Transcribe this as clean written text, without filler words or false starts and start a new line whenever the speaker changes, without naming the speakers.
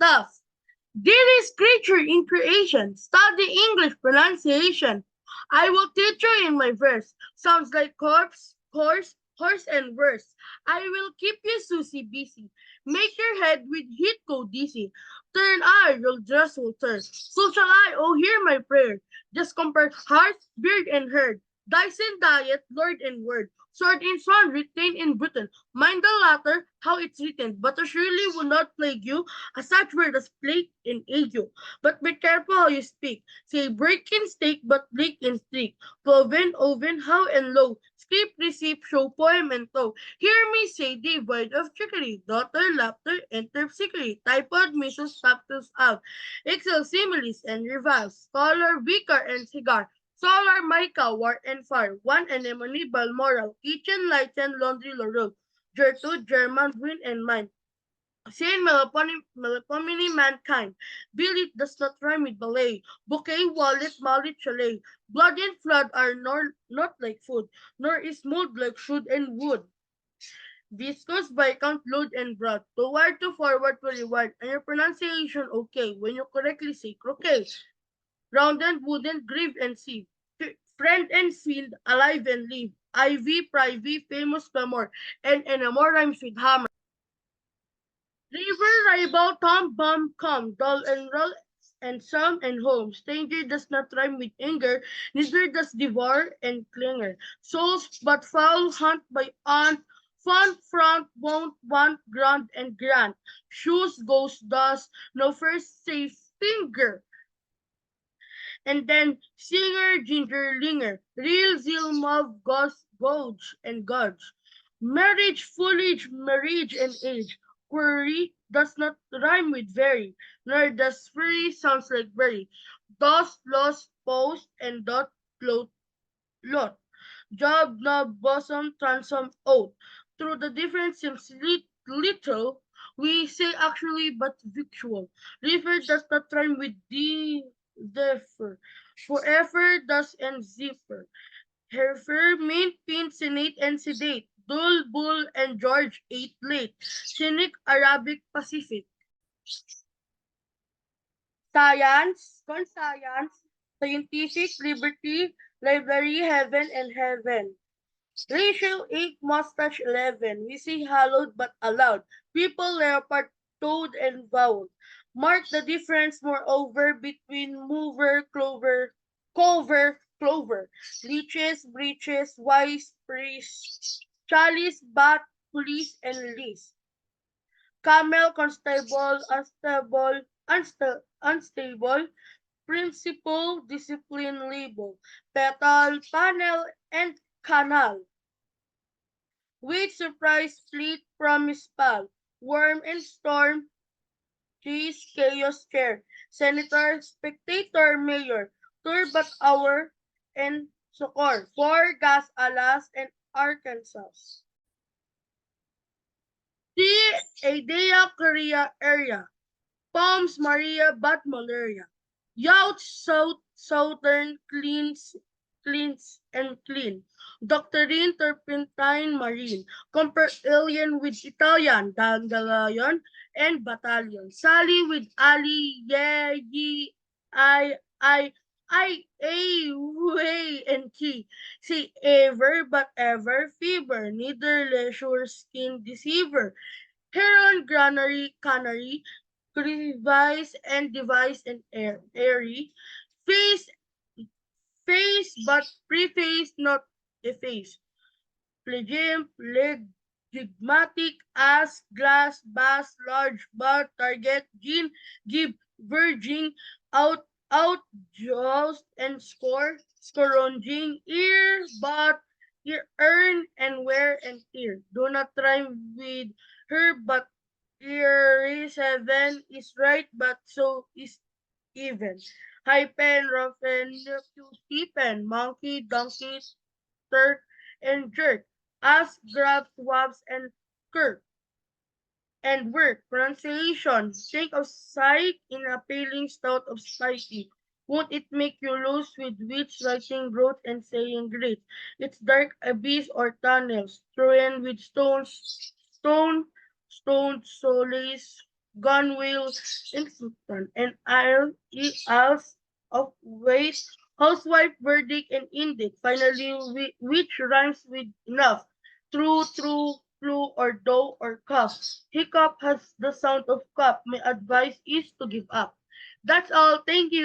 stuff. Dearest creature in creation, study English pronunciation. I will teach you in my verse. Sounds like corpse, horse, and verse. I will keep you Susie busy. Make your head with heat go dizzy. Turn I, your dress will turn. So shall I, oh hear my prayer. Just compare heart, beard, and herd. Dice and diet, lord and word. Sword in swan, retain in Britain. Mind the latter, how it's written. But surely will not plague you a such word as plague and ague. But be careful how you speak. Say break in steak, but break in streak. Cloven, oven, how and low. Script, receipt, show, poem, and toe. Hear me say, devoid of trickery. Daughter, laughter, and terpsichore. Typhoid, measles, factors out. Excel, similes, and reviles. Scholar, vicar, and cigar. Solar, mica, war, and fire. One anemone, balmoral. Kitchen, lighten, laundry, laurel. Gertrude, German, wind, and mine. Saying Melpomene mankind. Bill it does not rhyme with ballet. Bouquet, wallet, mallet, chalet. Blood and flood are not like food, nor is mold like should and wood. Viscous by count, load, and broad. To wire to forward to reward, and your pronunciation okay when you correctly say croquet. Rounded, wooden, grieve, and sieve. Friend and field, alive and live. Ivy, privy, famous, clamor, and enamor rhymes with hammer. River, rival, Tom, bomb, come, dull and roll, and some and home. Stranger does not rhyme with anger, neither does devour and clinger. Souls but foul, hunt by aunt, fun, front, won't, want, grunt, and grant. Shoes, goes, does, no first say finger. And then singer, ginger, linger. Real, zeal, mob, ghost, gouge, and gouge. Marriage, foliage, marriage, and age. Query does not rhyme with very, nor does free sounds like very. Does, lost, post, and dot, float, lot. Job, knob, bosom, transom, oath. Through the difference seems little, we say actually but victual. Refer does not rhyme with differ. Forever does and zipper. Heifer, mint, pin, senate, and sedate. Dull, bull, and George ate late. Cynic, Arabic, Pacific. Science, scientific, liberty, library, heaven, and heaven. Racial, ink, mustache, 11. We say hallowed but allowed. People, leopard, toad, and vowel. Mark the difference, moreover, between mover, clover. Leeches, breeches, wise, priest. Chalice, bat, police, and list. Camel, constable, unstable. Principle, discipline, label. Petal, panel, and canal. Wait, surprise, fleet, promise, pal. Worm and storm, cheese, chaos, chair. Senator, spectator, mayor. Tour but hour, and succor. Four, gas, alas, and Arkansas. Three, Adea, Korea, area. Palms, Maria, but malaria. Youth, southern, cleans, and clean. Doctrine, turpentine, marine. Compare alien with Italian, dandelion, and battalion. Sally with Ali, yeah, ye, I, way, and key. See, ever, but ever, fever. Neither leisure, skin, deceiver. Heron, granary, canary. Revise and devise and airy. Face, but preface, not efface. Plegim, plegmatic, ass, glass, bass, large, bar, target, gin, give, verging, out, joust, and scrounging, ear, but, earn, and wear, and tear. Do not rhyme with her, but ear 7 is right, but so is even. Hypen, roughen, Stephen, monkey, donkey, turk, and jerk. Ask, grab, swabs, and kirk. And work. Pronunciation. Think of sight in a paling stout of spicy. Won't it make you lose with which writing growth and saying great? It's dark abyss or tunnels, strewn with stone, stones, solace, gun wheel, instant, and aisles of waste, housewife, verdict, and indict. Finally, which rhymes with enough. True, flu, or dough, or cup. Hiccup has the sound of cup. My advice is to give up. That's all. Thank you.